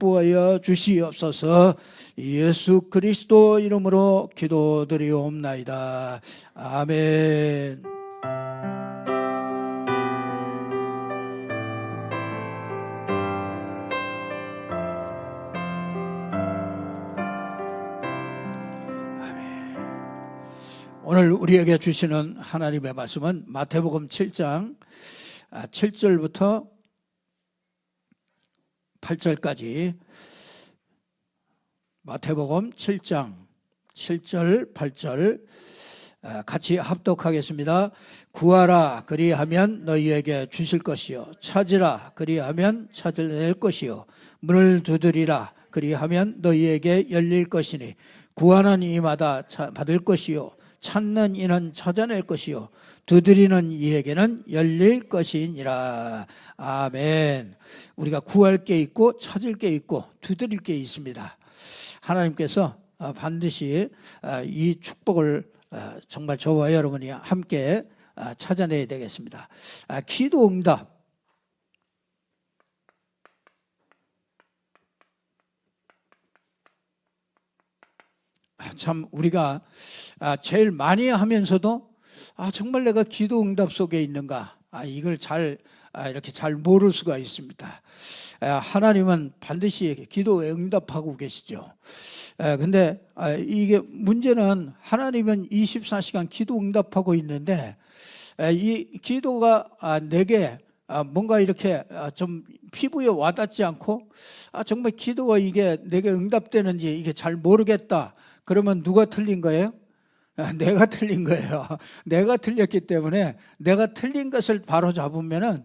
축복하여 주시옵소서. 예수 그리스도 이름으로 기도드리옵나이다. 아멘. 오늘 우리에게 주시는 하나님의 말씀은 마태복음 7장 7절부터 8절까지 마태복음 7장 7절 8절 같이 합독하겠습니다. 구하라 그리하면 너희에게 주실 것이요 찾으라 그리하면 찾아낼 것이요 문을 두드리라 그리하면 너희에게 열릴 것이니 구하는 이마다 받을 것이요 찾는 이는 찾아낼 것이요 두드리는 이에게는 열릴 것이니라. 아멘. 우리가 구할 게 있고 찾을 게 있고 두드릴 게 있습니다. 하나님께서 반드시 이 축복을 정말 저와 여러분이 함께 찾아내야 되겠습니다. 기도 응답. 참 우리가 제일 많이 하면서도 정말 내가 기도 응답 속에 있는가 이걸 이렇게 잘 모를 수가 있습니다. 하나님은 반드시 기도 응답하고 계시죠. 근데 이게 문제는 하나님은 24시간 기도 응답하고 있는데 이 기도가 내게 뭔가 이렇게 좀 피부에 와닿지 않고 정말 기도가 이게 내게 응답되는지 이게 잘 모르겠다. 그러면 누가 틀린 거예요? 내가 틀린 거예요. 내가 틀렸기 때문에 내가 틀린 것을 바로 잡으면은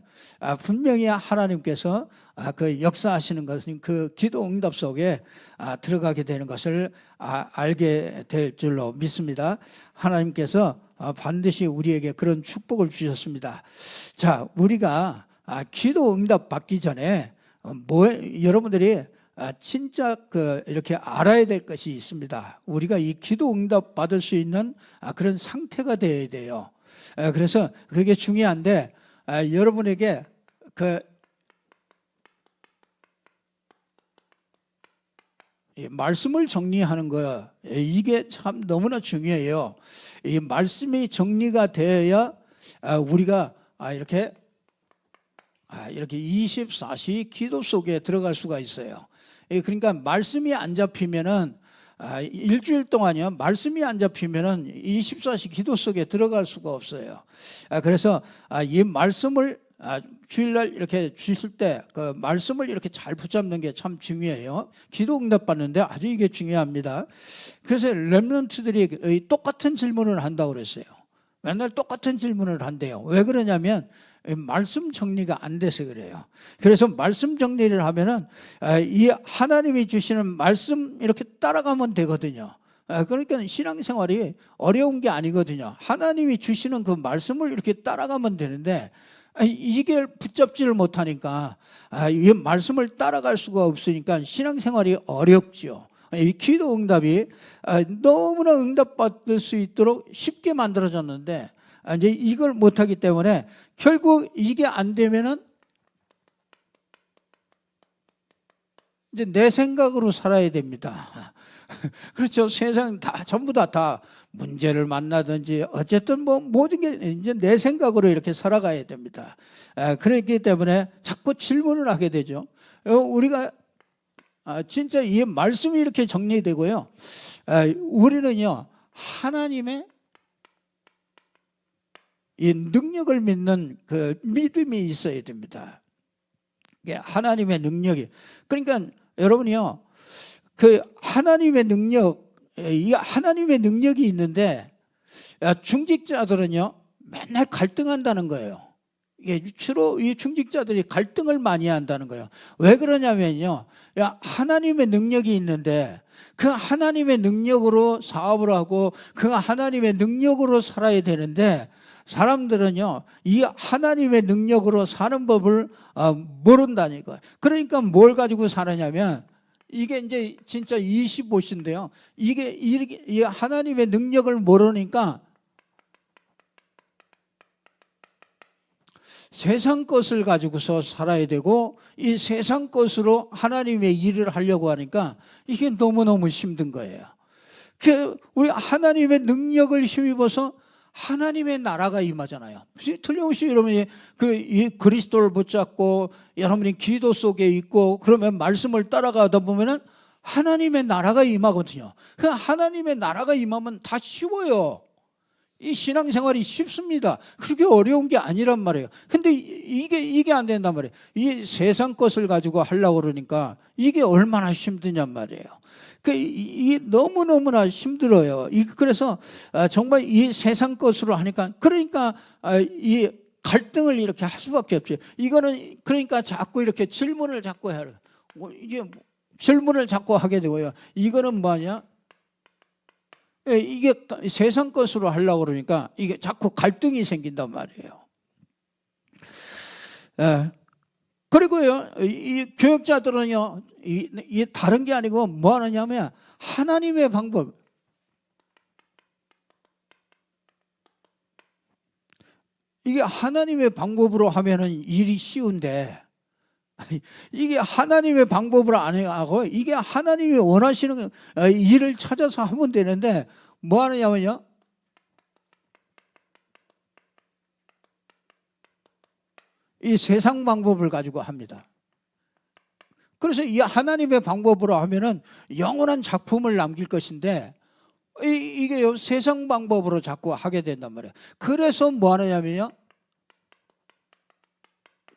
분명히 하나님께서 그 역사하시는 것은 그 기도 응답 속에 들어가게 되는 것을 알게 될 줄로 믿습니다. 하나님께서 반드시 우리에게 그런 축복을 주셨습니다. 자, 우리가 기도 응답 받기 전에 여러분들이 진짜 이렇게 알아야 될 것이 있습니다. 우리가 이 기도 응답 받을 수 있는 그런 상태가 되어야 돼요. 그래서 그게 중요한데 여러분에게 이 말씀을 정리하는 거 이게 참 너무나 중요해요. 이 말씀이 정리가 되어야 우리가 이렇게 24시 기도 속에 들어갈 수가 있어요. 그러니까 말씀이 안 잡히면은 일주일 동안요 말씀이 안 잡히면은 24시 기도 속에 들어갈 수가 없어요. 그래서 이 말씀을 주일날 이렇게 주실 때 그 말씀을 이렇게 잘 붙잡는 게 참 중요해요. 기도 응답 받는데 아주 이게 중요합니다. 그래서 렘넌트들이 똑같은 질문을 한다고 그랬어요. 맨날 똑같은 질문을 한대요. 왜 그러냐면 말씀 정리가 안 돼서 그래요. 그래서 말씀 정리를 하면은 이 하나님이 주시는 말씀 이렇게 따라가면 되거든요. 그러니까 신앙생활이 어려운 게 아니거든요. 하나님이 주시는 그 말씀을 이렇게 따라가면 되는데 이게 붙잡지를 못하니까 이 말씀을 따라갈 수가 없으니까 신앙생활이 어렵죠. 이 기도 응답이 너무나 응답받을 수 있도록 쉽게 만들어졌는데 이제 이걸 못하기 때문에 결국 이게 안 되면은 이제 내 생각으로 살아야 됩니다. 그렇죠. 세상 전부 다 문제를 만나든지 어쨌든 모든 게 이제 내 생각으로 이렇게 살아가야 됩니다. 그렇기 때문에 자꾸 질문을 하게 되죠. 우리가 진짜 이 말씀이 이렇게 정리되고요. 우리는요 하나님의 이 능력을 믿는 그 믿음이 있어야 됩니다. 하나님의 능력이. 그러니까 여러분이요, 그 하나님의 능력, 이 하나님의 능력이 있는데 중직자들은요 맨날 갈등한다는 거예요. 주로 이 중직자들이 갈등을 많이 한다는 거예요. 왜 그러냐면요, 하나님의 능력이 있는데 그 하나님의 능력으로 사업을 하고 그 하나님의 능력으로 살아야 되는데 사람들은요 이 하나님의 능력으로 사는 법을 모른다니까요. 그러니까 뭘 가지고 사느냐면 이게 이제 진짜 25시인데요. 이 하나님의 능력을 모르니까 세상 것을 가지고서 살아야 되고 이 세상 것으로 하나님의 일을 하려고 하니까 이게 너무너무 힘든 거예요. 우리 하나님의 능력을 힘입어서 하나님의 나라가 임하잖아요. 틀림없이 여러분이 이 그리스도를 붙잡고 여러분이 기도 속에 있고 그러면 말씀을 따라가다 보면은 하나님의 나라가 임하거든요. 그 하나님의 나라가 임하면 다 쉬워요. 이 신앙생활이 쉽습니다. 그렇게 어려운 게 아니란 말이에요. 근데 이게 안 된단 말이에요. 이 세상 것을 가지고 하려고 그러니까 이게 얼마나 힘드냔 말이에요. 이게 너무너무나 힘들어요. 그래서 정말 이 세상 것으로 하니까 그러니까 이 갈등을 이렇게 할 수밖에 없죠. 이거는 그러니까 자꾸 이렇게 질문을 자꾸 해요. 이게 질문을 자꾸 하게 되고요. 이거는 뭐냐? 이게 세상 것으로 하려고 그러니까 이게 자꾸 갈등이 생긴단 말이에요. 그리고요, 이 교역자들은요, 이 다른 게 아니고 뭐 하느냐면 하나님의 방법. 이게 하나님의 방법으로 하면은 일이 쉬운데 이게 하나님의 방법으로 안 하고 이게 하나님이 원하시는 일을 찾아서 하면 되는데 뭐 하느냐면요, 이 세상 방법을 가지고 합니다. 그래서 이 하나님의 방법으로 하면은 영원한 작품을 남길 것인데 이게요, 세상 방법으로 자꾸 하게 된단 말이에요. 그래서 뭐 하느냐면요,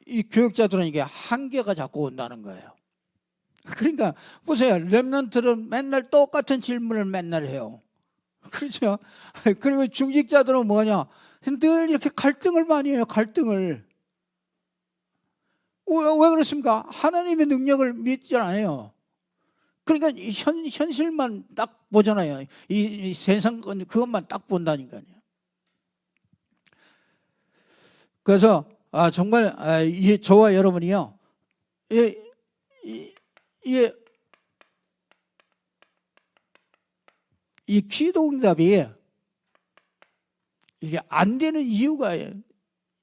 이 교육자들은 이게 한계가 자꾸 온다는 거예요. 그러니까 보세요, 렘넌트들은 맨날 똑같은 질문을 맨날 해요. 그렇죠? 그리고 중직자들은 뭐냐, 늘 이렇게 갈등을 많이 해요. 갈등을. 왜 그렇습니까? 하나님의 능력을 믿지 않아요. 그러니까 현실만 딱 보잖아요. 이 세상 그것만 딱 본다니까요. 그래서 정말 저와 여러분이요, 이 기도응답이 이게 안 되는 이유가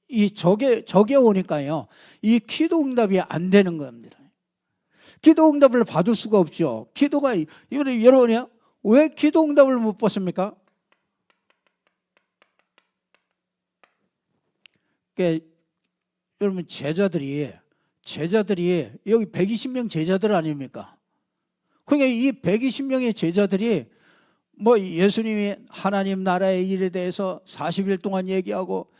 이 적에 오니까요, 이 기도응답이 안 되는 겁니다. 기도응답을 받을 수가 없죠. 기도가 여러분이요, 왜 기도응답을 못 받습니까? 그러니까 여러분 제자들이 여기 120명 제자들 아닙니까? 그러니까 이 120명의 제자들이 뭐 예수님이 하나님 나라의 일에 대해서 40일 동안 얘기하고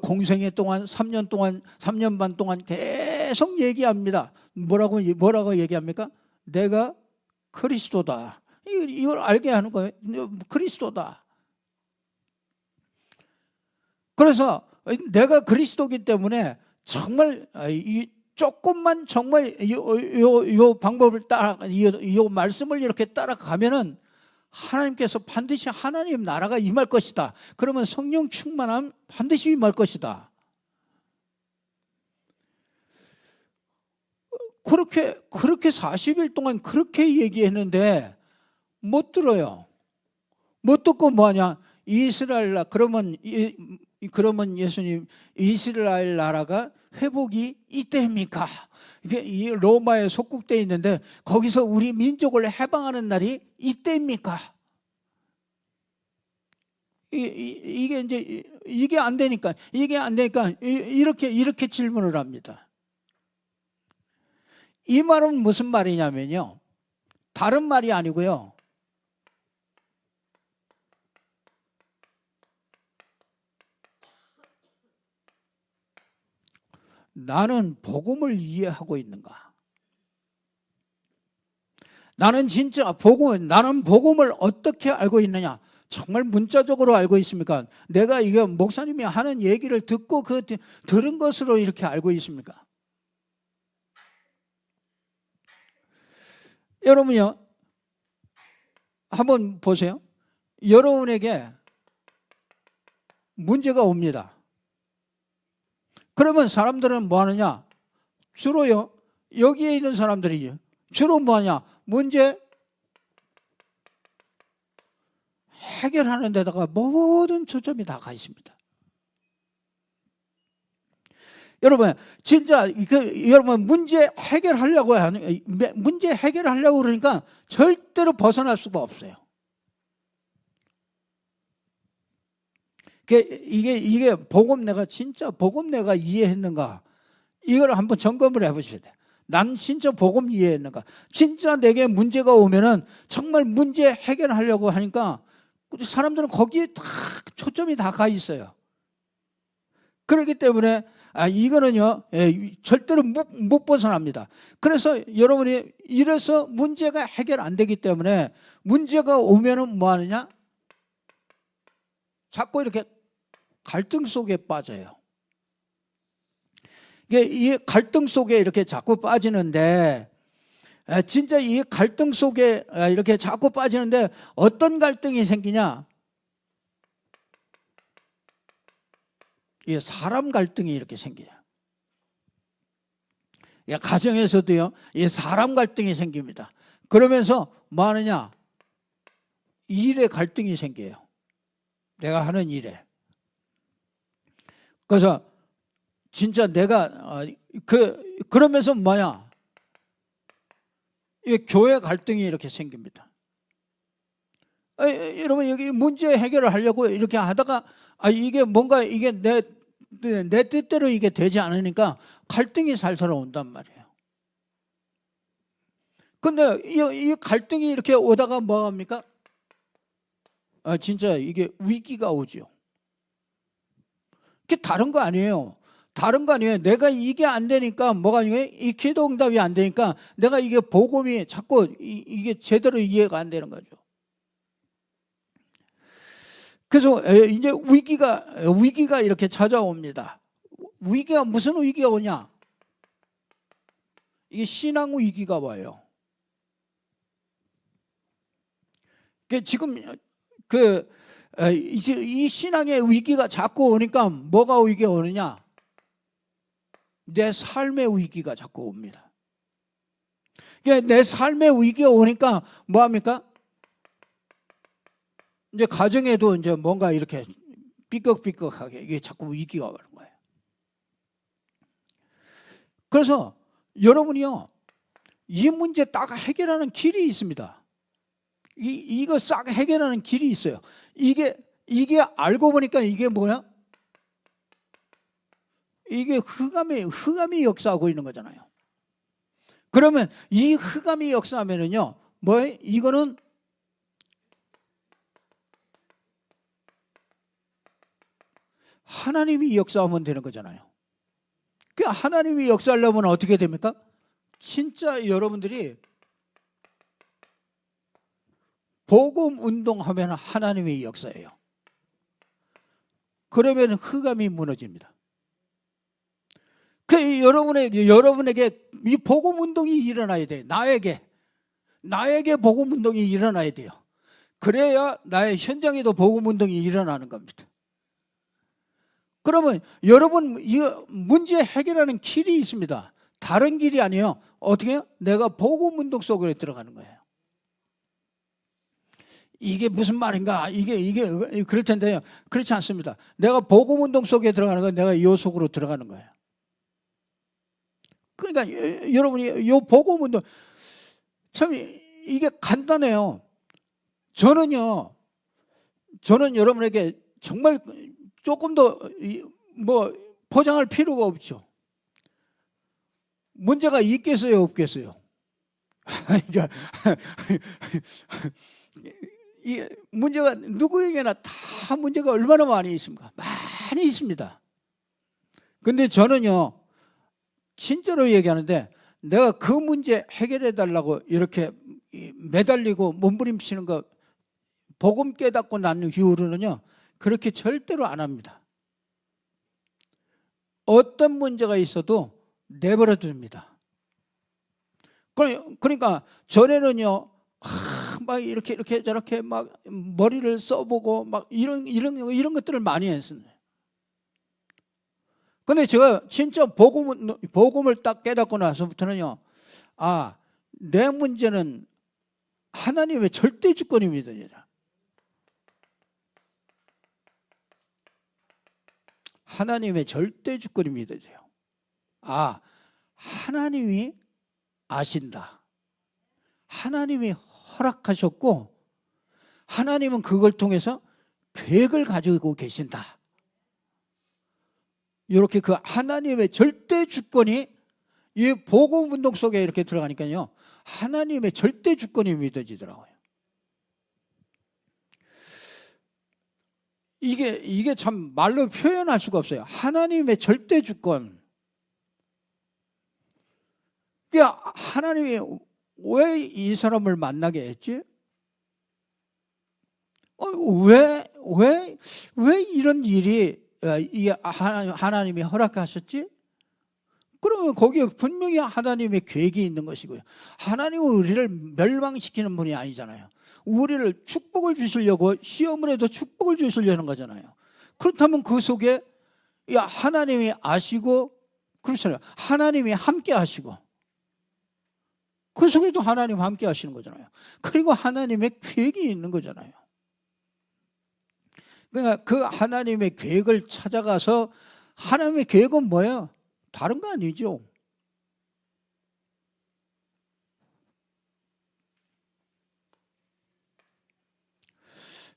공생애 동안 3년 반 동안 계속 얘기합니다. 뭐라고 얘기합니까? 내가 그리스도다. 이걸 알게 하는 거예요. 그리스도다. 그래서 내가 그리스도기 때문에 정말 조금만 정말 이 방법을 이 말씀을 이렇게 따라가면은 하나님께서 반드시 하나님 나라가 임할 것이다. 그러면 성령 충만함 반드시 임할 것이다. 그렇게 40일 동안 그렇게 얘기했는데 못 들어요. 못 듣고 뭐하냐? 이스라엘 나라, 그러면 예수님, 이스라엘 나라가 회복이 이때입니까? 이게 이 로마에 속국되어 있는데 거기서 우리 민족을 해방하는 날이 이때입니까? 이게 안 되니까 이렇게 질문을 합니다. 이 말은 무슨 말이냐면요, 다른 말이 아니고요, 나는 복음을 이해하고 있는가? 나는 복음을 어떻게 알고 있느냐? 정말 문자적으로 알고 있습니까? 내가 이거 목사님이 하는 얘기를 듣고 들은 것으로 이렇게 알고 있습니까? 여러분요, 한번 보세요. 여러분에게 문제가 옵니다. 그러면 사람들은 뭐 하느냐? 주로요, 여기에 있는 사람들이 주로 뭐 하냐? 문제 해결하는 데다가 모든 초점이 다 가 있습니다. 여러분 진짜 여러분 문제 해결하려고 그러니까 절대로 벗어날 수가 없어요. 이게 복음 내가 진짜 복음 내가 이해했는가? 이걸 한번 점검을 해보셔야 돼요. 난 진짜 복음 이해했는가? 진짜 내게 문제가 오면은 정말 문제 해결하려고 하니까 사람들은 거기에 다 초점이 다 가 있어요. 그렇기 때문에 이거는요 절대로 못 벗어납니다. 그래서 여러분이 이래서 문제가 해결 안 되기 때문에 문제가 오면은 뭐 하느냐? 자꾸 이렇게 갈등 속에 빠져요. 이 갈등 속에 이렇게 자꾸 빠지는데 진짜 이 갈등 속에 이렇게 자꾸 빠지는데 어떤 갈등이 생기냐? 이 사람 갈등이 이렇게 생겨요. 가정에서도요, 이 사람 갈등이 생깁니다. 그러면서 뭐 하느냐? 일의 갈등이 생겨요. 내가 하는 일에. 그래서 진짜 내가 그러면서 뭐냐? 이 교회 갈등이 이렇게 생깁니다. 여러분 여기 문제 해결을 하려고 이렇게 하다가 이게 뭔가 이게 내 뜻대로 이게 되지 않으니까 갈등이 살살 온단 말이에요. 근데 이 갈등이 이렇게 오다가 뭐 합니까? 진짜 이게 위기가 오죠. 그게 다른 거 아니에요. 다른 거 아니에요. 내가 이게 안 되니까 뭐가 이 기도 응답이 안 되니까 내가 이게 복음이 자꾸 이게 제대로 이해가 안 되는 거죠. 그래서 이제 위기가 이렇게 찾아옵니다. 위기가 무슨 위기가 오냐? 이게 신앙 위기가 와요. 지금 이 신앙의 위기가 자꾸 오니까 뭐가 위기가 오느냐? 내 삶의 위기가 자꾸 옵니다. 내 삶의 위기가 오니까 뭐 합니까? 이제 가정에도 이제 뭔가 이렇게 삐걱삐걱하게 이게 자꾸 위기가 오는 거예요. 그래서 여러분이요, 이 문제 딱 해결하는 길이 있습니다. 이거 싹 해결하는 길이 있어요. 이게 알고 보니까 이게 뭐야? 이게 흑암이 역사하고 있는 거잖아요. 그러면 이 흑암이 역사하면은요, 뭐예요? 이거는 하나님이 역사하면 되는 거잖아요. 그 하나님이 역사하려면 어떻게 됩니까? 진짜 여러분들이 복음 운동하면 하나님의 역사예요. 그러면 흑암이 무너집니다. 그 여러분에게 이 복음 운동이 일어나야 돼요. 나에게 복음 운동이 일어나야 돼요. 그래야 나의 현장에도 복음 운동이 일어나는 겁니다. 그러면 여러분 이 문제 해결하는 길이 있습니다. 다른 길이 아니에요. 어떻게 해요? 내가 복음 운동 속으로 들어가는 거예요. 이게 무슨 말인가? 이게 그럴 텐데요. 그렇지 않습니다. 내가 복음 운동 속에 들어가는 건 내가 이 속으로 들어가는 거예요. 그러니까 여러분이 이 복음 운동 참 이게 간단해요. 저는 여러분에게 정말 조금 더 뭐 포장할 필요가 없죠. 문제가 있겠어요, 없겠어요? 그러니까 이 문제가 누구에게나 다 문제가 얼마나 많이 있습니까? 많이 있습니다. 근데 저는요, 진짜로 얘기하는데 내가 그 문제 해결해 달라고 이렇게 매달리고 몸부림치는 거 복음 깨닫고 난 이후로는요, 그렇게 절대로 안 합니다. 어떤 문제가 있어도 내버려 둡니다. 그러니까 전에는요, 막 이렇게 저렇게 막 머리를 써보고 막 이런 것들을 많이 했어요. 근데 제가 진짜 복음을 딱 깨닫고 나서부터는요, 내 문제는 하나님의 절대 주권입니다. 하나님의 절대 주권이 믿어져요. 하나님이 아신다. 하나님이 허락하셨고 하나님은 그걸 통해서 계획을 가지고 계신다. 이렇게 그 하나님의 절대 주권이 이 복음 운동 속에 이렇게 들어가니까요, 하나님의 절대 주권이 믿어지더라고요. 이게 참 말로 표현할 수가 없어요. 하나님의 절대 주권. 하나님이 왜 이 사람을 만나게 했지? 왜 이런 일이 하나님이 허락하셨지? 그러면 거기에 분명히 하나님의 계획이 있는 것이고요. 하나님은 우리를 멸망시키는 분이 아니잖아요. 우리를 축복을 주시려고 시험을 해도 축복을 주시려는 거잖아요. 그렇다면 그 속에 하나님이 아시고, 그렇잖아요. 하나님이 함께 하시고, 그 속에도 하나님 함께 하시는 거잖아요. 그리고 하나님의 계획이 있는 거잖아요. 그러니까 그 하나님의 계획을 찾아가서, 하나님의 계획은 뭐예요? 다른 거 아니죠.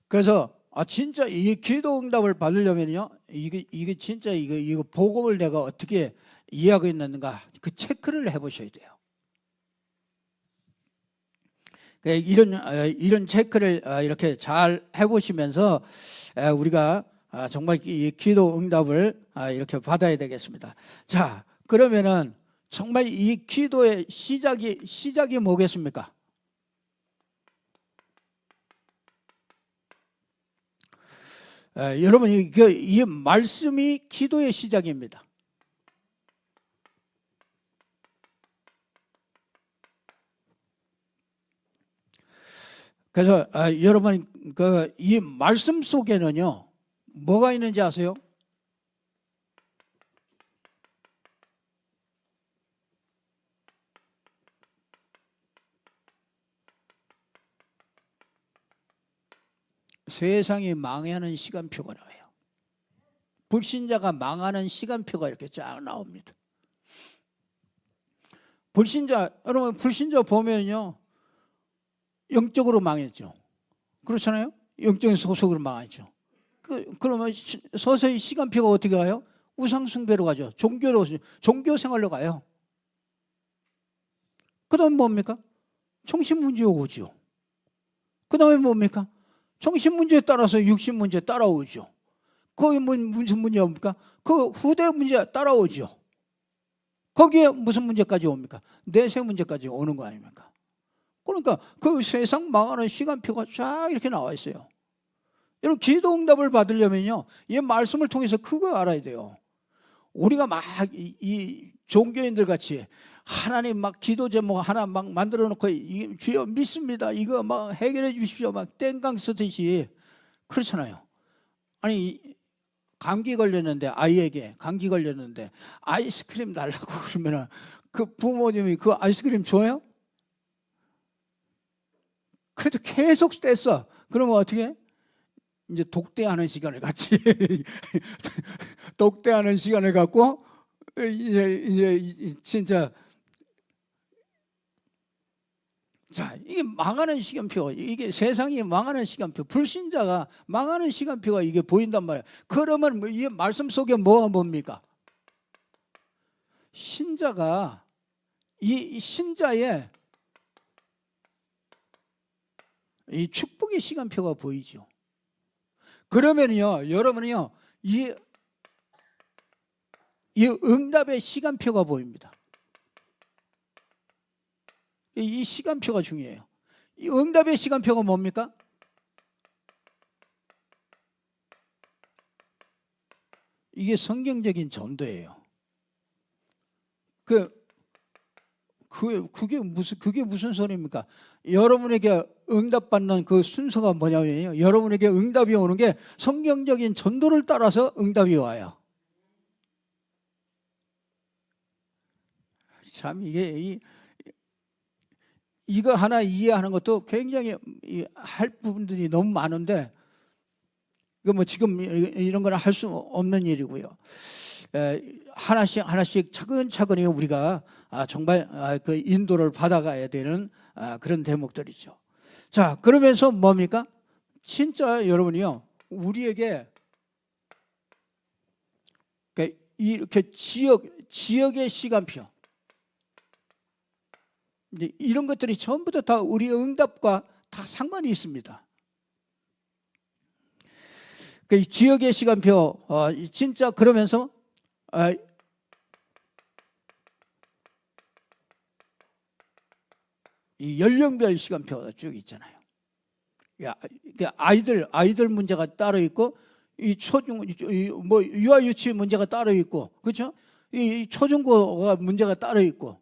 그래서 진짜 이 기도 응답을 받으려면요, 이게 진짜 이거 복음을 내가 어떻게 이해하고 있는가, 그 체크를 해보셔야 돼요. 이런 체크를 이렇게 잘 해보시면서 우리가 정말 이 기도 응답을 이렇게 받아야 되겠습니다. 자, 그러면은 정말 이 기도의 시작이 뭐겠습니까? 여러분, 이 말씀이 기도의 시작입니다. 그래서 여러분, 이 말씀 속에는요, 뭐가 있는지 아세요? 세상이 망하는 시간표가 나와요. 불신자가 망하는 시간표가 이렇게 쫙 나옵니다. 여러분, 불신자 보면요, 영적으로 망했죠. 그렇잖아요? 영적인 소속으로 망했죠. 그러면 서서히 시간표가 어떻게 가요? 우상숭배로 가죠. 종교 생활로 가요. 그 다음에 뭡니까? 정신문제 오죠. 그 다음에 뭡니까? 정신문제에 따라서 육신문제 따라오죠. 거기 무슨 문제입니까? 그 후대 문제 따라오죠. 거기에 무슨 문제까지 옵니까? 내세 문제까지 오는 거 아닙니까? 그러니까 그 세상 망하는 시간표가 쫙 이렇게 나와 있어요. 여러분, 기도 응답을 받으려면요, 이 말씀을 통해서 그거 알아야 돼요. 우리가 막 이 종교인들 같이 하나님 막 기도 제목 하나 막 만들어 놓고 주여 믿습니다, 이거 막 해결해 주십시오, 막 땡강 쓰듯이 그렇잖아요. 아니, 감기 걸렸는데, 아이에게 감기 걸렸는데 아이스크림 달라고 그러면은 그 부모님이 그 아이스크림 줘요? 그래도 계속 뗐어. 그러면 어떻게 해? 이제 독대하는 시간을 갖지. 독대하는 시간을 갖고 이제 진짜, 자, 이게 망하는 시간표, 이게 세상이 망하는 시간표, 불신자가 망하는 시간표가 이게 보인단 말이에요. 그러면 이 말씀 속에 뭐가 뭡니까? 신자가 이 신자의 이 축복의 시간표가 보이죠. 그러면요, 여러분은요, 이 응답의 시간표가 보입니다. 이 시간표가 중요해요. 이 응답의 시간표가 뭡니까? 이게 성경적인 전도예요. 그게 무슨 소리입니까? 여러분에게 응답받는 그 순서가 뭐냐면요, 여러분에게 응답이 오는 게 성경적인 전도를 따라서 응답이 와요. 참, 이거 하나 이해하는 것도 굉장히 할 부분들이 너무 많은데, 이거 뭐 지금 이런 걸 할 수 없는 일이고요. 하나씩 하나씩 차근차근히 우리가 정말 그 인도를 받아가야 되는 그런 대목들이죠. 자, 그러면서 뭡니까? 진짜 여러분이요, 우리에게 이렇게 지역의 시간표, 이제 이런 것들이 전부 다 우리의 응답과 다 상관이 있습니다. 그 지역의 시간표, 진짜 그러면서 이 연령별 시간표가 쭉 있잖아요. 아이들 문제가 따로 있고, 이 뭐 유아 유치 문제가 따로 있고, 그렇죠? 이 초중고가 문제가 따로 있고,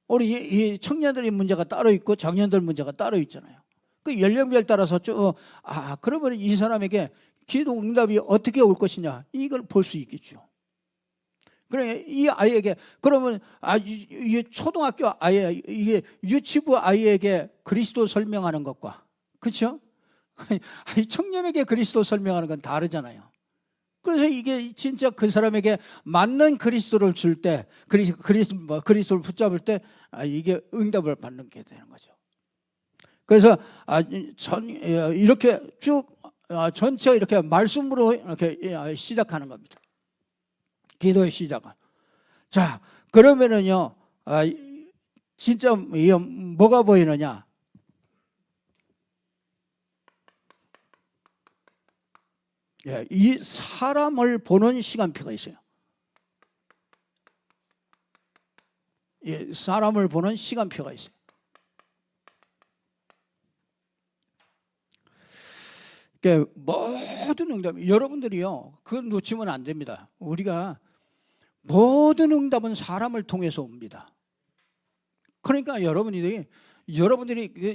우리 이 청년들의 문제가 따로 있고, 장년들 문제가 따로 있잖아요. 그 연령별 따라서 그러면 이 사람에게 기도 응답이 어떻게 올 것이냐, 이걸 볼 수 있겠죠. 그래, 이 아이에게, 그러면 이게 초등학교 아이, 이게 유치부 아이에게 그리스도 설명하는 것과, 그렇죠? 청년에게 그리스도 설명하는 건 다르잖아요. 그래서 이게 진짜 그 사람에게 맞는 그리스도를 줄 때, 그리스도를 붙잡을 때 이게 응답을 받는 게 되는 거죠. 그래서 이렇게 쭉 전체 이렇게 말씀으로 이렇게 시작하는 겁니다. 기도의 시작은. 자, 그러면은요, 진짜 뭐가 보이느냐? 이 사람을 보는 시간표가 있어요. 사람을 보는 시간표가 있어요. 모든 응답, 여러분들이요, 그거 놓치면 안 됩니다. 우리가 모든 응답은 사람을 통해서 옵니다. 그러니까 여러분들이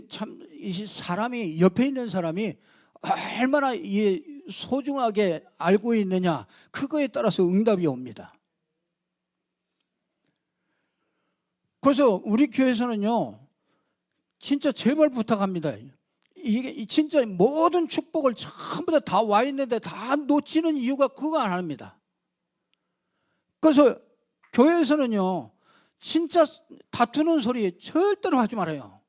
참 사람이, 옆에 있는 사람이 얼마나 소중하게 알고 있느냐, 그거에 따라서 응답이 옵니다. 그래서 우리 교회에서는요, 진짜 제발 부탁합니다. 이게 진짜 모든 축복을 전부 다 와 있는데 다 놓치는 이유가 그거 안 합니다. 그래서 교회에서는요, 진짜 다투는 소리 절대로 하지 말아요.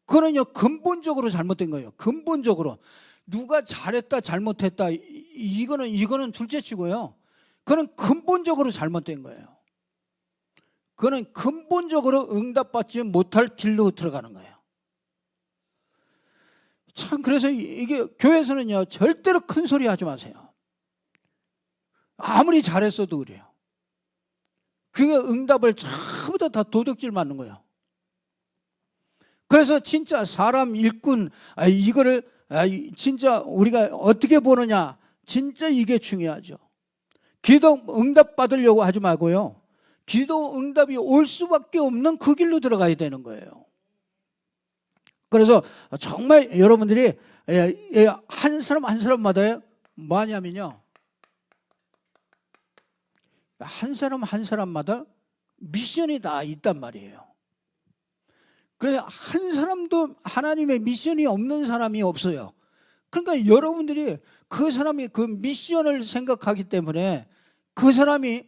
그거는요, 근본적으로 잘못된 거예요. 근본적으로. 누가 잘했다 잘못했다 이거는 둘째치고요, 그거는 근본적으로 잘못된 거예요. 그거는 근본적으로 응답받지 못할 길로 들어가는 거예요. 참, 그래서 이게 교회에서는요, 절대로 큰 소리 하지 마세요. 아무리 잘했어도 그래요. 그게 응답을 전부 다 도둑질 맞는 거예요. 그래서 진짜 사람 일꾼, 이거를 진짜 우리가 어떻게 보느냐, 진짜 이게 중요하죠. 기도 응답 받으려고 하지 말고요, 기도 응답이 올 수밖에 없는 그 길로 들어가야 되는 거예요. 그래서 정말 여러분들이 한 사람 한 사람마다 뭐 하냐면요, 한 사람 한 사람마다 미션이 다 있단 말이에요. 그래서 한 사람도 하나님의 미션이 없는 사람이 없어요. 그러니까 여러분들이 그 사람이 그 미션을 생각하기 때문에 그 사람이,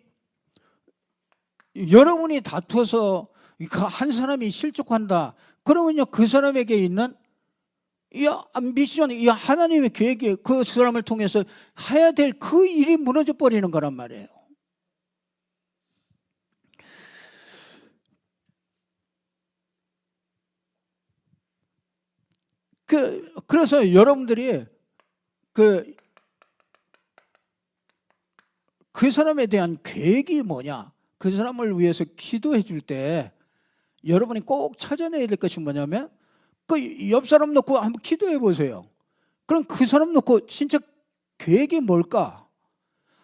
여러분이 다투어서 그 한 사람이 실족한다, 그러면요, 그 사람에게 있는 이 미션, 이 하나님의 계획에 그 사람을 통해서 해야 될 그 일이 무너져 버리는 거란 말이에요. 그래서 여러분들이 그 사람에 대한 계획이 뭐냐, 그 사람을 위해서 기도해 줄 때 여러분이 꼭 찾아내야 될 것이 뭐냐면, 그 옆 사람 놓고 한번 기도해 보세요. 그럼 그 사람 놓고 진짜 계획이 뭘까?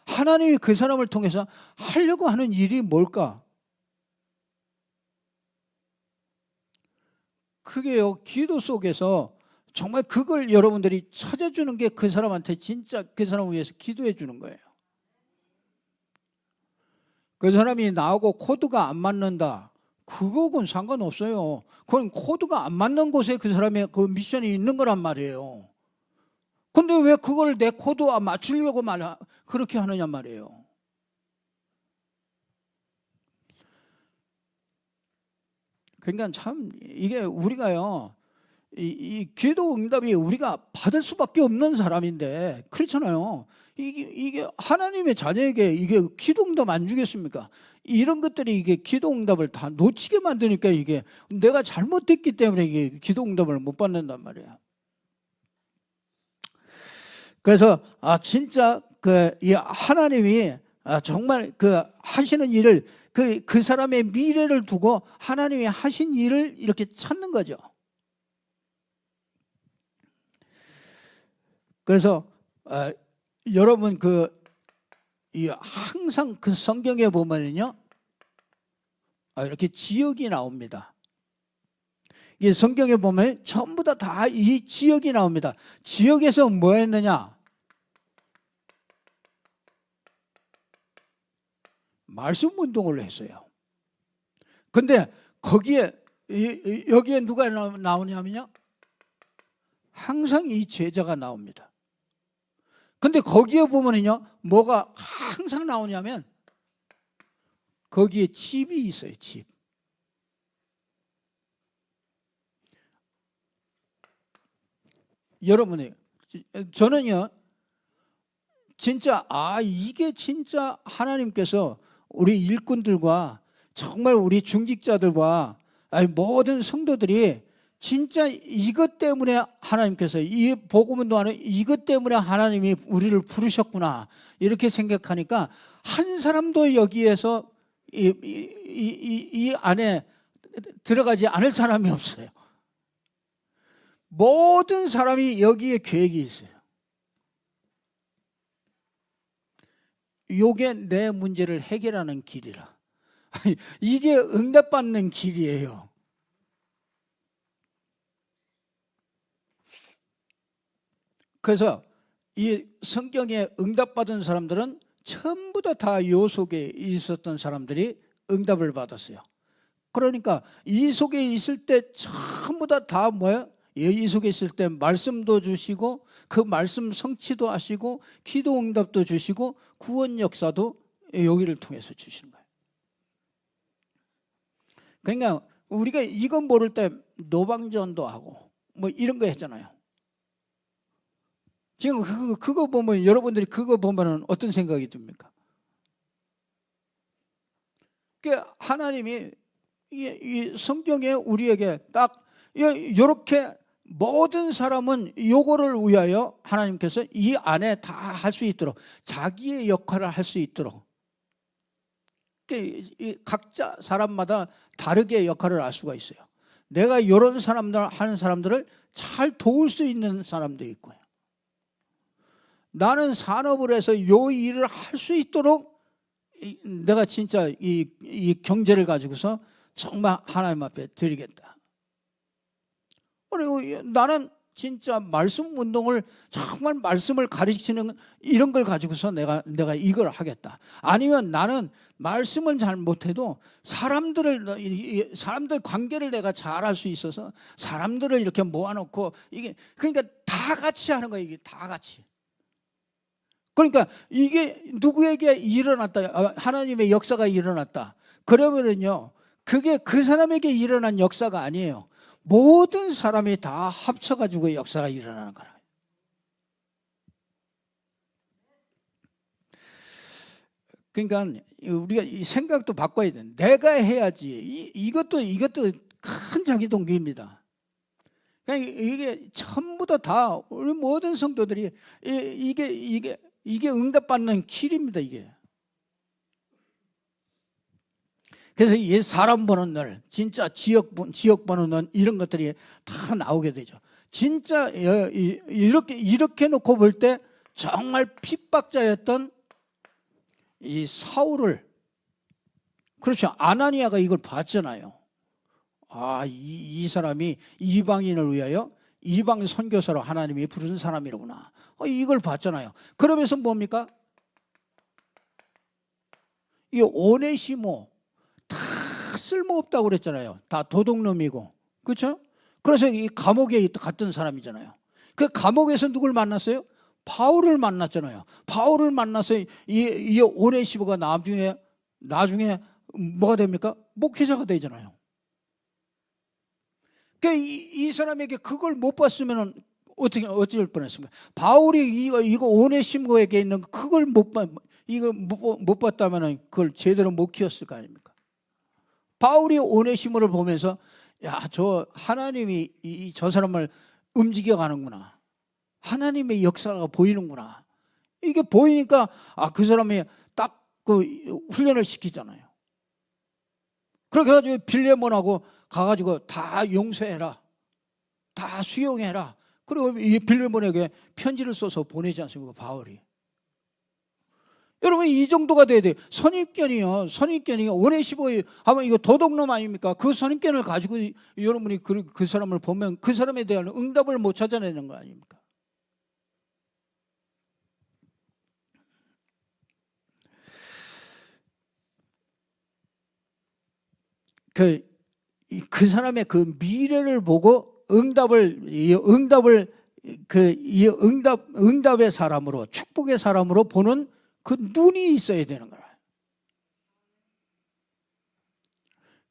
하나님이 그 사람을 통해서 하려고 하는 일이 뭘까? 그게요, 기도 속에서 정말 그걸 여러분들이 찾아주는 게 그 사람한테 진짜 그 사람을 위해서 기도해 주는 거예요. 그 사람이 나하고 코드가 안 맞는다, 그거하고는 상관없어요. 그건 코드가 안 맞는 곳에 그 사람의 그 미션이 있는 거란 말이에요. 근데 왜 그걸 내 코드와 맞추려고 그렇게 하느냐 말이에요. 그러니까 참 이게 우리가요, 이 기도 응답이 우리가 받을 수밖에 없는 사람인데 그렇잖아요. 이게 하나님의 자녀에게 이게 기도 응답 안 주겠습니까? 이런 것들이 이게 기도 응답을 다 놓치게 만드니까 이게 내가 잘못했기 때문에 이게 기도 응답을 못 받는단 말이에요. 그래서 진짜 이 하나님이 정말 하시는 일을 그 사람의 미래를 두고 하나님이 하신 일을 이렇게 찾는 거죠. 그래서 여러분 항상 성경에 보면요, 이렇게 지역이 나옵니다. 이 성경에 보면 전부 다 이 지역이 나옵니다. 지역에서 뭐 했느냐? 말씀 운동을 했어요. 근데 여기에 누가 나오냐면요, 항상 이 제자가 나옵니다. 근데 거기에 보면은요, 뭐가 항상 나오냐면 거기에 집이 있어요. 집. 여러분이 저는요, 진짜 이게 진짜 하나님께서 우리 일꾼들과 정말 우리 중직자들과 모든 성도들이 진짜 이것 때문에 하나님께서 이 복음운동하는 이것 때문에 하나님이 우리를 부르셨구나 이렇게 생각하니까 한 사람도 여기에서 이 안에 들어가지 않을 사람이 없어요. 모든 사람이 여기에 계획이 있어요. 요게 내 문제를 해결하는 길이라. 이게 응답받는 길이에요. 그래서 이 성경에 응답받은 사람들은 전부 다 요 속에 있었던 사람들이 응답을 받았어요. 그러니까 이 속에 있을 때 전부 다 뭐예요? 이 속에 있을 때 말씀도 주시고 그 말씀 성취도 하시고 기도 응답도 주시고 구원 역사도 여기를 통해서 주시는 거예요. 그러니까 우리가 이건 모를 때 노방전도 하고 뭐 이런 거 했잖아요. 지금 그거 보면 여러분들이 그거 보면은 어떤 생각이 듭니까? 하나님이 이 성경에 우리에게 딱 이렇게 모든 사람은 요거를 위하여 하나님께서 이 안에 다 할 수 있도록 자기의 역할을 할 수 있도록 각자 사람마다 다르게 역할을 할 수가 있어요. 내가 이런 사람들 하는 사람들을 잘 도울 수 있는 사람도 있고요. 나는 산업을 해서 요 일을 할 수 있도록 내가 진짜 이 경제를 가지고서 정말 하나님 앞에 드리겠다. 그리고 나는 진짜 말씀 운동을 정말 말씀을 가르치는 이런 걸 가지고서 내가 이걸 하겠다. 아니면 나는 말씀을 잘 못해도 사람들 관계를 내가 잘 할 수 있어서 사람들을 이렇게 모아놓고 이게 그러니까 다 같이 하는 거예요. 이게 다 같이. 그러니까 이게 누구에게 일어났다, 하나님의 역사가 일어났다. 그러면은요, 그게 그 사람에게 일어난 역사가 아니에요. 모든 사람이 다 합쳐가지고 역사가 일어나는 거라. 그러니까 우리가 이 생각도 바꿔야 돼. 내가 해야지. 이것도 큰 자기 동기입니다. 그러니까 이게 전부 다 우리 모든 성도들이 이게 응답받는 길입니다. 이게. 그래서 이 사람 보는 날, 진짜 지역 보는 날 이런 것들이 다 나오게 되죠. 진짜 이렇게 놓고 볼 때 정말 핍박자였던 이 사울을, 그렇죠, 아나니아가 이걸 봤잖아요. 이 사람이 이방인을 위하여 이방 선교사로 하나님이 부른 사람이로구나. 이걸 봤잖아요. 그러면서 뭡니까? 이 오네시모 다 쓸모없다고 그랬잖아요. 다 도둑놈이고, 그렇죠? 그래서 이 감옥에 갔던 사람이잖아요. 그 감옥에서 누굴 만났어요? 바울을 만났잖아요. 바울을 만나서 이 오네시모가 나중에 뭐가 됩니까? 목회자가 되잖아요. 이 사람에게 그걸 못 봤으면 어떻게 뻔했습니까? 바울이 이거 오네시모에게 있는 그걸 못 봤다면 그걸 제대로 못 키웠을 거 아닙니까? 바울이 오네시모를 보면서 야, 저 하나님이 저 사람을 움직여 가는구나. 하나님의 역사가 보이는구나. 이게 보이니까 그 사람이 딱 그 훈련을 시키잖아요. 그렇게 해가지고 빌레몬하고 가가지고 다 용서해라, 다 수용해라. 그리고 이 빌레몬에게 편지를 써서 보내지 않습니까, 바울이? 여러분, 이 정도가 돼야 돼요. 선입견이요. 선입견이 오네시모 하면 이거 도둑놈 아닙니까? 그 선입견을 가지고 여러분이 그 사람을 보면 그 사람에 대한 응답을 못 찾아내는 거 아닙니까? 그 사람의 그 미래를 보고 응답의 사람으로, 축복의 사람으로 보는 그 눈이 있어야 되는 거야.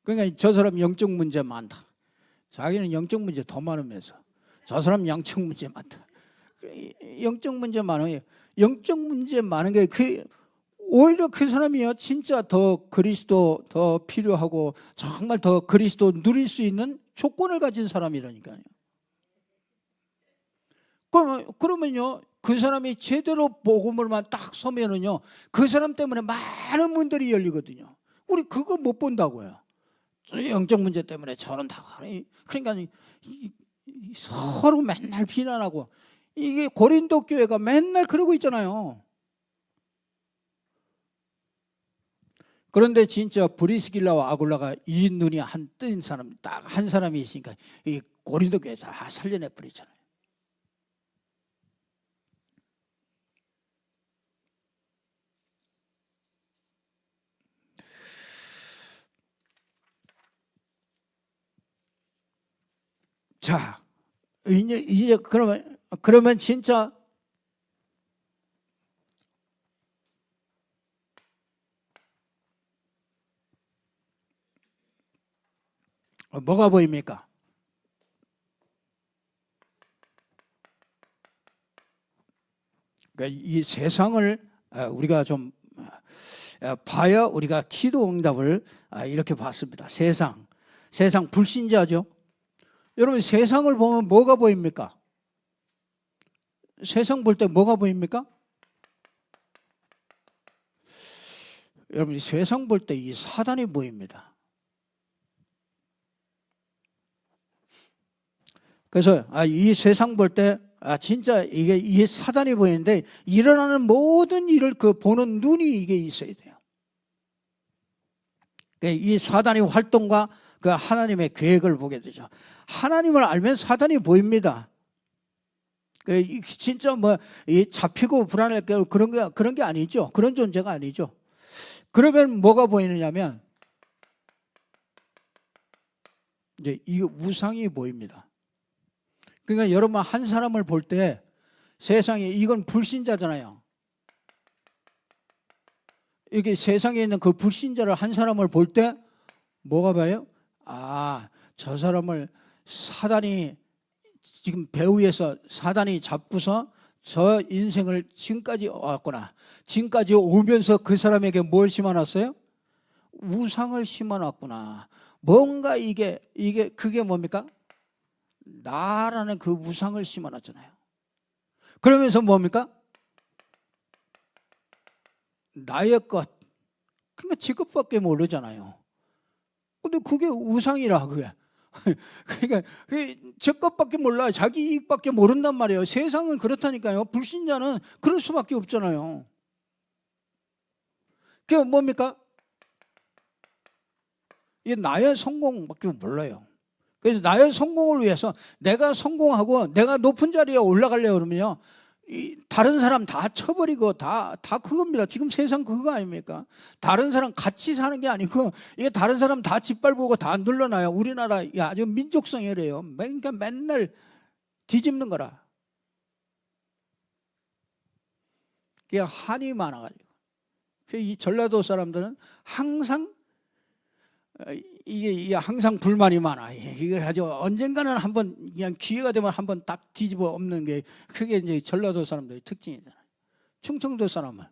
그러니까 저 사람 영적 문제 많다. 자기는 영적 문제 더 많으면서 저 사람 영적 문제 많다. 영적 문제 많은 게 오히려 그 사람이요 진짜 더 그리스도 더 필요하고 정말 더 그리스도 누릴 수 있는 조건을 가진 사람이라니까요. 그러면요 그 사람이 제대로 복음을만 딱 서면은요 그 사람 때문에 많은 문들이 열리거든요. 우리 그거 못 본다고요. 영적 문제 때문에 저는 다 그러니까 서로 맨날 비난하고 이게 고린도 교회가 맨날 그러고 있잖아요. 그런데 진짜 브리스길라와 아굴라가 이 눈이 뜬 사람 딱 한 사람이 있으니까 이 고린도 교회 다 살려내 버리잖아요. 자, 이제 그러면 진짜 뭐가 보입니까? 그러니까 이 세상을 우리가 좀 봐야 우리가 기도 응답을 이렇게 봤습니다. 세상 불신자죠. 여러분 세상을 보면 뭐가 보입니까? 세상 볼 때 뭐가 보입니까? 여러분 세상 볼 때 이 사단이 보입니다. 그래서 이 세상 볼 때 진짜 이게 사단이 보이는데 일어나는 모든 일을 그 보는 눈이 이게 있어야 돼요. 이 사단의 활동과 그 하나님의 계획을 보게 되죠. 하나님을 알면 사단이 보입니다. 진짜 잡히고 불안할 그런 게 아니죠. 그런 존재가 아니죠. 그러면 뭐가 보이느냐면 이제 이 우상이 보입니다. 그러니까 여러분 한 사람을 볼 때 세상에 이건 불신자잖아요. 이게 세상에 있는 그 불신자를 한 사람을 볼 때 뭐가 봐요? 저 사람을 사단이 지금 배후에서 사단이 잡고서 저 인생을 지금까지 왔구나. 지금까지 오면서 그 사람에게 뭘 심어놨어요? 우상을 심어놨구나. 뭔가 그게 뭡니까? 나라는 그 우상을 심어놨잖아요. 그러면서 뭡니까? 나의 것. 그러니까 지 것밖에 모르잖아요. 근데 그게 우상이라 그게. 그러니까 제 것밖에 몰라. 자기 이익밖에 모른단 말이에요. 세상은 그렇다니까요. 불신자는 그럴 수밖에 없잖아요. 그게 뭡니까? 이게 나의 성공밖에 몰라요. 그래서 나의 성공을 위해서 내가 성공하고 내가 높은 자리에 올라가려고 그러면요 다른 사람 다 쳐버리고 다 그겁니다. 지금 세상 그거 아닙니까? 다른 사람 같이 사는 게 아니고 이게 다른 사람 다 짓밟고 다 눌러놔요. 우리나라 아주 민족성이래요. 그러니까 맨날 뒤집는 거라. 그게 한이 많아가지고 이 전라도 사람들은 항상 이게 항상 불만이 많아. 이걸 아주 언젠가는 한번 그냥 기회가 되면 한번 딱 뒤집어 엎는 게 그게 이제 전라도 사람들의 특징이잖아. 충청도 사람은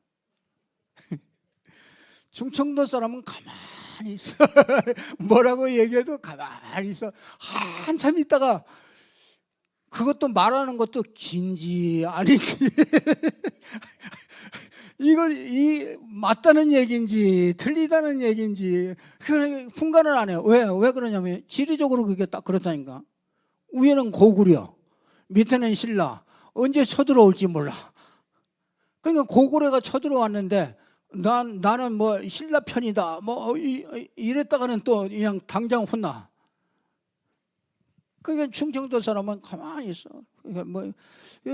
충청도 사람은 가만히 있어. 뭐라고 얘기해도 가만히 있어. 한참 있다가 그것도 말하는 것도 긴지 아닌지 이 맞다는 얘기인지 틀리다는 얘기인지 그 분간을 안 해요. 왜 그러냐면 지리적으로 그게 딱 그렇다니까. 위에는 고구려, 밑에는 신라. 언제 쳐들어올지 몰라. 그러니까 고구려가 쳐들어왔는데 나는 뭐 신라 편이다. 뭐 이랬다가는 또 그냥 당장 혼나. 그러니까 충청도 사람은 가만히 있어. 그러니까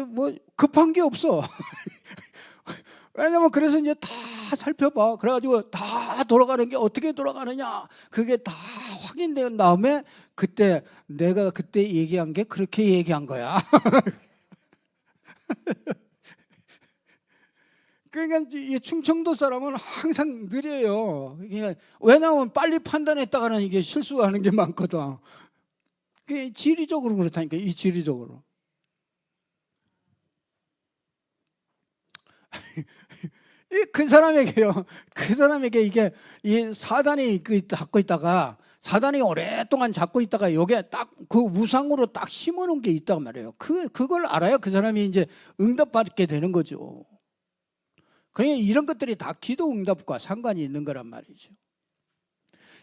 뭐 급한 게 없어. 왜냐면 그래서 이제 다 살펴봐. 그래가지고 다 돌아가는 게 어떻게 돌아가느냐. 그게 다 확인된 다음에 그때 내가 그때 얘기한 게 그렇게 얘기한 거야. 그러니까 이 충청도 사람은 항상 느려요. 왜냐하면 빨리 판단했다가는 이게 실수하는 게 많거든. 그게 지리적으로 그렇다니까. 이 지리적으로. 그 사람에게 이게 이 사단이 잡고 있다가 사단이 오랫동안 잡고 있다가 이게 딱 그 우상으로 딱 심어놓은 게 있단 말이에요. 그걸 알아야 그 사람이 이제 응답받게 되는 거죠. 그러니까 이런 것들이 다 기도 응답과 상관이 있는 거란 말이죠.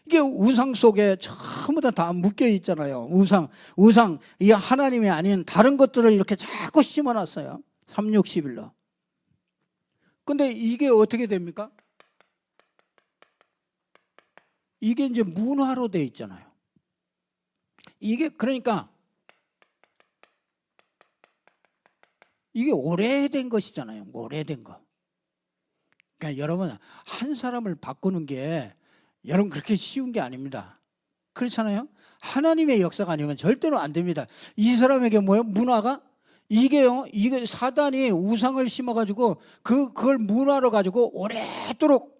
이게 우상 속에 전부 다 묶여 있잖아요. 우상, 이 하나님이 아닌 다른 것들을 이렇게 자꾸 심어놨어요. 360일로. 근데 이게 어떻게 됩니까? 이게 이제 문화로 돼 있잖아요. 이게 그러니까 이게 오래된 것이잖아요. 오래된 거. 그러니까 여러분 한 사람을 바꾸는 게 여러분 그렇게 쉬운 게 아닙니다. 그렇잖아요. 하나님의 역사가 아니면 절대로 안 됩니다. 이 사람에게 뭐예요? 문화가 이게 사단이 우상을 심어가지고 그걸 문화로 가지고 오래도록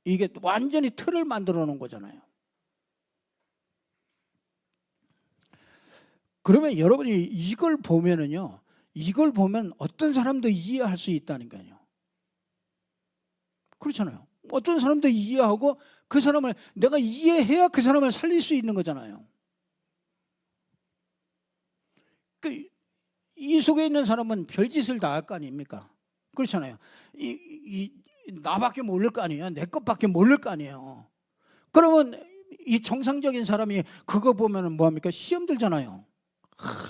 이게 완전히 틀을 만들어 놓은 거잖아요. 그러면 여러분이 이걸 보면은요, 이걸 보면 어떤 사람도 이해할 수 있다니까요. 그렇잖아요. 어떤 사람도 이해하고 그 사람을 내가 이해해야 그 사람을 살릴 수 있는 거잖아요. 이 속에 있는 사람은 별짓을 다 할 거 아닙니까? 그렇잖아요. 나밖에 모를 거 아니에요. 내 것밖에 모를 거 아니에요. 그러면 이 정상적인 사람이 그거 보면은 뭐합니까? 시험 들잖아요.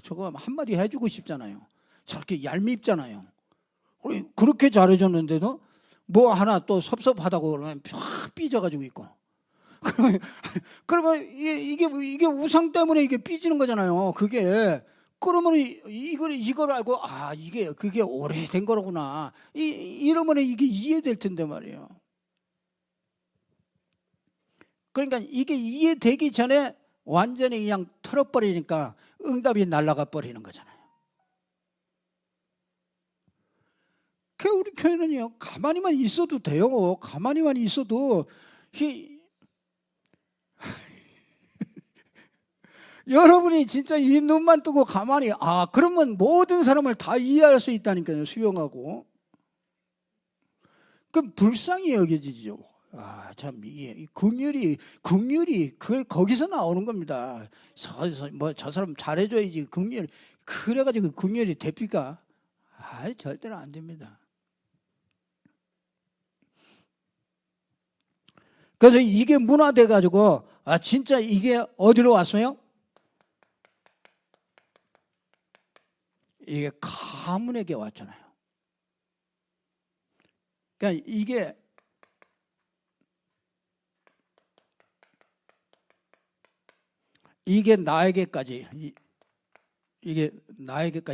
저거 한마디 해주고 싶잖아요. 저렇게 얄밉잖아요. 그렇게 잘해줬는데도 뭐 하나 또 섭섭하다고 그러면 팍 삐져가지고 있고. 그러면 이게 우상 때문에 이게 삐지는 거잖아요. 그게. 그러면 이걸 알고 그게 오래된 거로구나. 이러면 이게 이해될 텐데 말이에요. 그러니까 이게 이해되기 전에 완전히 그냥 털어버리니까 응답이 날아가 버리는 거잖아요. 우리 교회는요, 가만히만 있어도 돼요. 가만히만 있어도 여러분이 진짜 이 눈만 뜨고 가만히 그러면 모든 사람을 다 이해할 수 있다니까요. 수용하고. 그럼 불쌍히 여겨지죠. 참 이 긍휼이 거기서 나오는 겁니다. 저 사람 잘해줘야지 긍휼. 그래가지고 긍휼이 됩니까? 절대로 안 됩니다. 그래서 이게 문화돼가지고 진짜 이게 어디로 왔어요? 이게 가문에게 왔잖아요. 그러니까 이게 나에게까지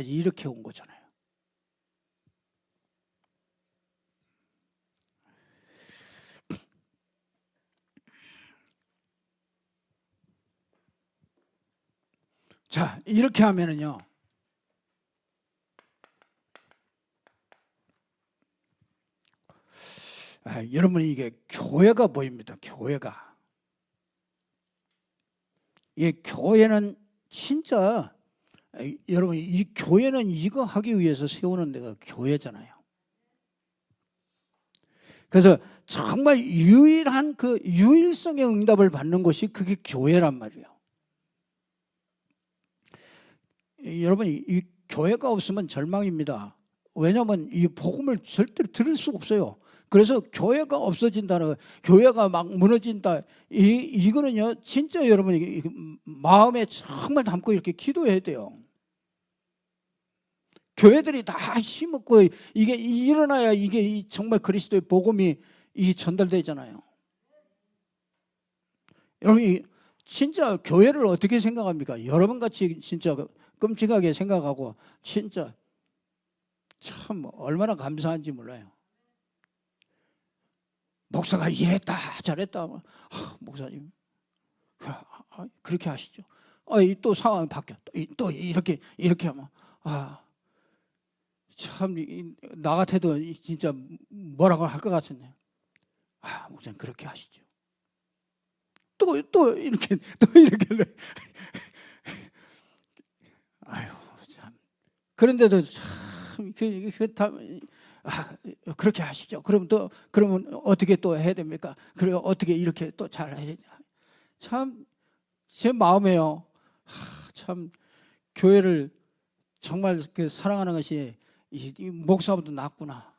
이렇게 온 거잖아요. 자, 이렇게 하면은요. 여러분 이게 교회가 보입니다. 교회가. 이 교회는 진짜 여러분 이 교회는 이거 하기 위해서 세우는 데가 교회잖아요. 그래서 정말 유일한 그 유일성의 응답을 받는 것이 그게 교회란 말이에요. 여러분 이 교회가 없으면 절망입니다. 왜냐하면 이 복음을 절대로 들을 수 없어요. 그래서 교회가 없어진다는 거, 교회가 막 무너진다. 이거는요, 진짜 여러분이 마음에 정말 담고 이렇게 기도해야 돼요. 교회들이 다 힘없고 이게 일어나야 이게 정말 그리스도의 복음이 전달되잖아요. 여러분이 진짜 교회를 어떻게 생각합니까? 여러분 같이 진짜 끔찍하게 생각하고 진짜 참 얼마나 감사한지 몰라요. 목사가 이랬다 저랬다. 목사님 그렇게 하시죠. 또 상황이 바뀌어. 또 이렇게 하면 참 나 같아도 진짜 뭐라고 할 것 같은데. 목사님 그렇게 하시죠. 또 이렇게 아유 참. 그런데도 참 그렇게 하시죠. 그러면 어떻게 또 해야 됩니까? 그리고 어떻게 이렇게 또 잘 해야 참 제 마음에요. 참 교회를 정말 사랑하는 것이 이 목사보다 낫구나.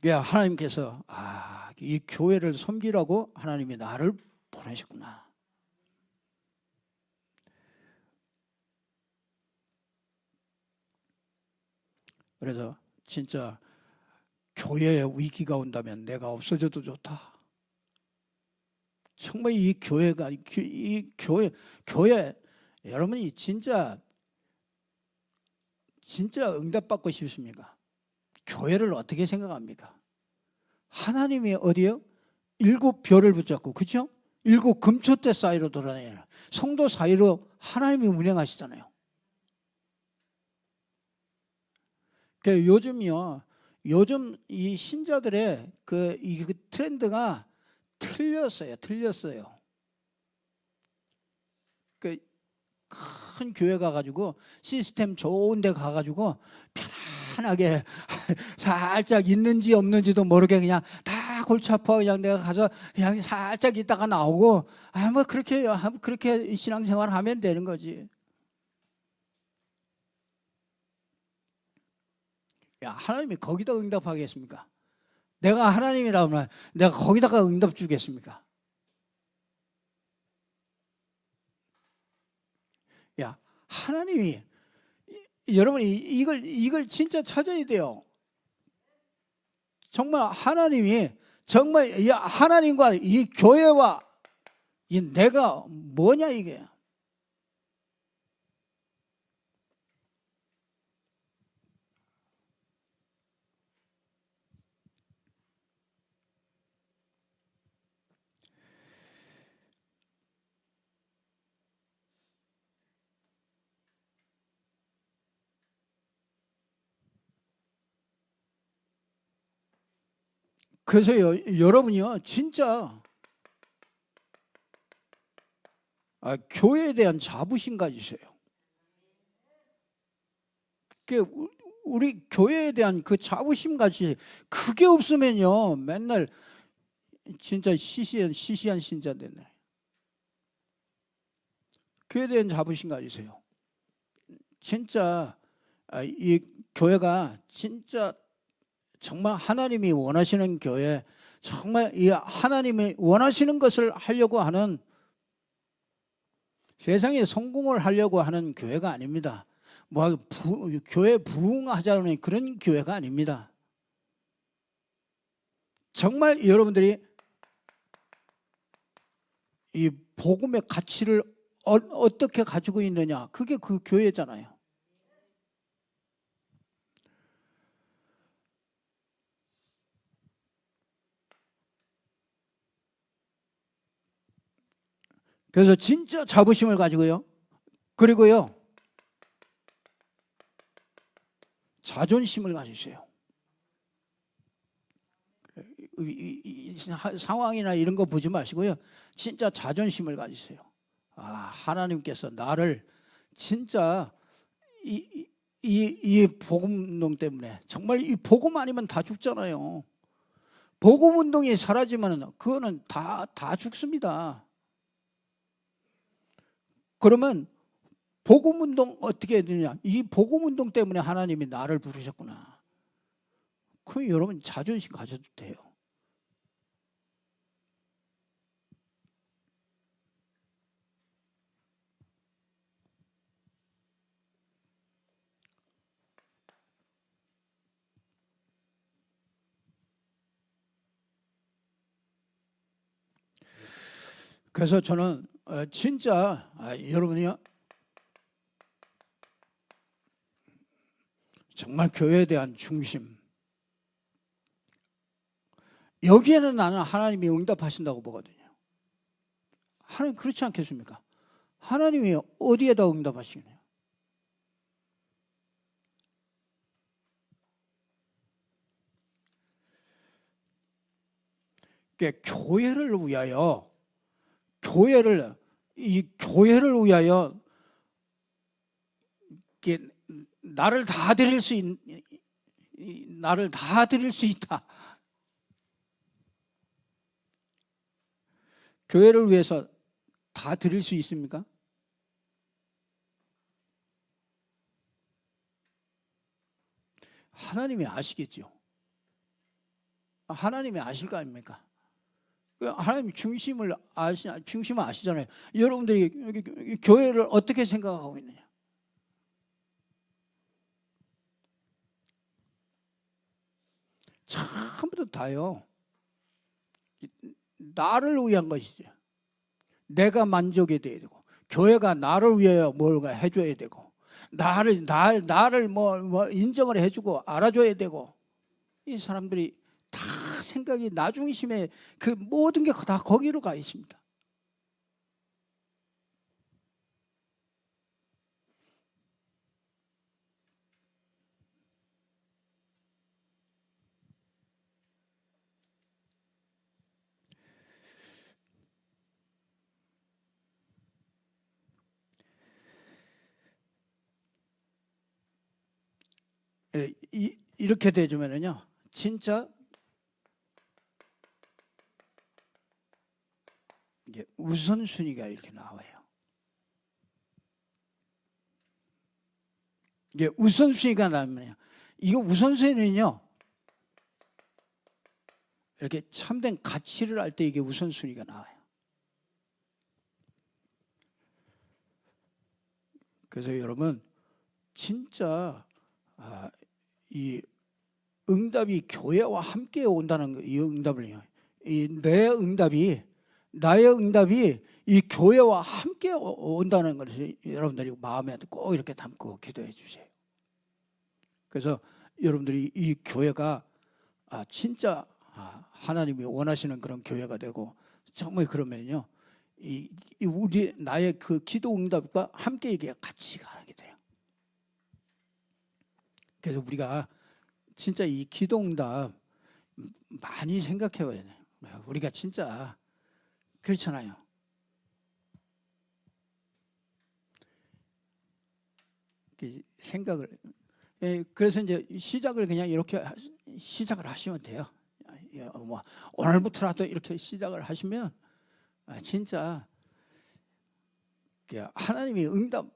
하나님께서 이 교회를 섬기라고 하나님이 나를 보내셨구나. 그래서 진짜 교회에 위기가 온다면 내가 없어져도 좋다. 정말 이 교회가 교회 여러분이 진짜 응답받고 싶습니까? 교회를 어떻게 생각합니까? 하나님이 어디요? 7별을 붙잡고, 그렇죠? 7 금초대 사이로 돌아다니는 성도 사이로 하나님이 운행하시잖아요. 요즘 이 신자들의 그 트렌드가 틀렸어요. 큰 교회 가가지고 시스템 좋은 데 가가지고 편안하게 살짝 있는지 없는지도 모르게 그냥 다 골치 아파 그냥 내가 가서 그냥 살짝 있다가 나오고 뭐 그렇게 신앙생활 하면 되는 거지. 하나님이 거기다 응답하겠습니까? 내가 하나님이라면 내가 거기다가 응답 주겠습니까? 하나님이 여러분이 이걸 진짜 찾아야 돼요. 정말 하나님이 정말 이 하나님과 이 교회와 이 내가 뭐냐 이게. 그래서요, 여러분이요, 진짜 교회에 대한 자부심 가지세요. 우리 교회에 대한 그 자부심 가지. 그게 없으면요, 맨날 진짜 시시한 신자 되네. 교회에 대한 자부심 가지세요. 진짜 이 교회가 진짜 정말 하나님이 원하시는 교회, 정말 이 하나님이 원하시는 것을 하려고 하는, 세상에 성공을 하려고 하는 교회가 아닙니다. 교회 부흥하자는 그런 교회가 아닙니다. 정말 여러분들이 이 복음의 가치를 어떻게 가지고 있느냐, 그게 그 교회잖아요. 그래서 진짜 자부심을 가지고요. 그리고요, 자존심을 가지세요. 상황이나 이런 거 보지 마시고요. 진짜 자존심을 가지세요. 하나님께서 나를 진짜 이 복음 운동 때문에, 정말 이 복음 아니면 다 죽잖아요. 복음 운동이 사라지면 그거는 다 죽습니다. 그러면 복음 운동 어떻게 해야 되냐? 이 복음 운동 때문에 하나님이 나를 부르셨구나. 그럼 여러분 자존심 가져도 돼요. 그래서 저는 진짜 여러분이요, 정말 교회에 대한 중심, 여기에는 나는 하나님이 응답하신다고 보거든요. 하나님 그렇지 않겠습니까? 하나님이 어디에다 응답하시느냐? 그러니까 교회를 위하여, 이 교회를 위하여 나를 다 드릴 수 있다. 교회를 위해서 다 드릴 수 있습니까? 하나님이 아시겠죠. 하나님이 아실 거 아닙니까? 하나님 중심을 아시잖아요. 여러분들이 교회를 어떻게 생각하고 있느냐? 전부 다요, 나를 위한 것이죠. 내가 만족이 돼야 되고, 교회가 나를 위하여 뭔가 해줘야 되고, 나를 뭐 인정을 해주고 알아줘야 되고, 이 사람들이 다 생각이 나 중심에 그 모든 게 다 거기로 가 있습니다. 이렇게 되주면은요, 진짜 이게 우선순위가 이렇게 나와요. 이게 우선순위가 나면요, 이거 우선순위는요, 이렇게 참된 가치를 알 때 이게 우선순위가 나와요. 그래서 여러분 진짜 이 응답이 교회와 함께 온다는 거, 이 응답을요, 나의 응답이 이 교회와 함께 온다는 것을 여러분들이 마음에 꼭 이렇게 담고 기도해 주세요. 그래서 여러분들이 이 교회가 진짜 하나님이 원하시는 그런 교회가 되고, 정말 그러면요, 나의 그 기도 응답과 함께 이게 같이 가게 돼요. 그래서 우리가 진짜 이 기도 응답 많이 생각해 봐야 돼요. 우리가 진짜 그렇잖아요. 생각을, 그래서 이제 시작을 그냥 이렇게 시작을 하시면 돼요. 뭐 오늘부터라도 이렇게 시작을 하시면 진짜 하나님이 응답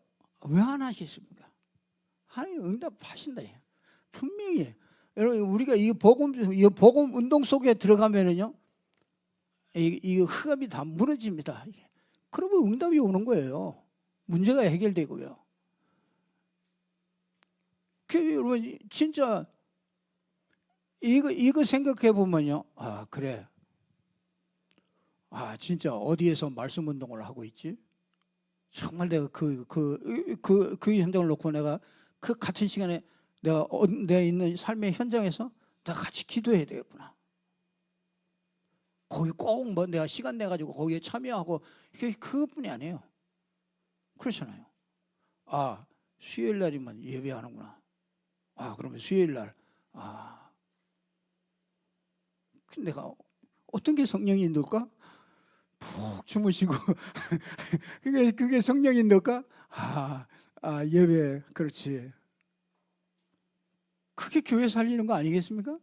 왜 안 하시겠습니까? 하나님이 응답하신다. 분명히 여러분, 우리가 이 복음 운동 속에 들어가면은요, 이 흑암이 다 무너집니다. 그러면 응답이 오는 거예요. 문제가 해결되고요. 여러분 진짜 이거 생각해 보면요, 그래, 진짜 어디에서 말씀 운동을 하고 있지? 정말 내가 그 현장을 놓고 내가 그 같은 시간에 내가 있는 삶의 현장에서 내가 같이 기도해야 되겠구나. 거기 꼭 뭐 내가 시간 내 가지고 거기에 참여하고, 이게 그것뿐이 아니에요. 그렇잖아요. 수요일 날이면 예배하는구나. 그러면 수요일 날 내가 어떤 게 성령이 인도일까? 푹 주무시고 그게 성령이 인도일까? 예배, 그렇지. 그게 교회 살리는 거 아니겠습니까?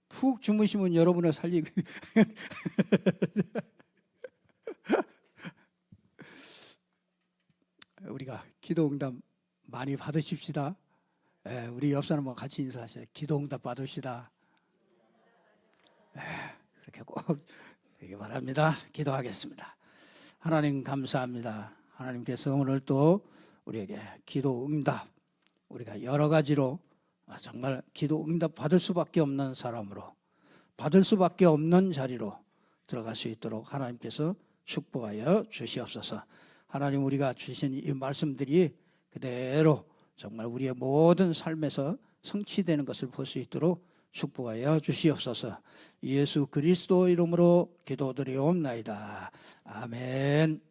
푹 주무시면 여러분을 살리고 우리가 기도 응답 많이 받으십시다. 우리 옆 사람과 같이 인사하세요. 기도 응답 받으시다. 그렇게 꼭 되기 바랍니다. 기도하겠습니다. 하나님 감사합니다. 하나님께서 오늘 또 우리에게 기도 응답, 우리가 여러 가지로 정말 기도 응답 받을 수밖에 없는 사람으로, 받을 수밖에 없는 자리로 들어갈 수 있도록 하나님께서 축복하여 주시옵소서. 하나님, 우리가 주신 이 말씀들이 그대로 정말 우리의 모든 삶에서 성취되는 것을 볼 수 있도록 축복하여 주시옵소서. 예수 그리스도 이름으로 기도드리옵나이다. 아멘.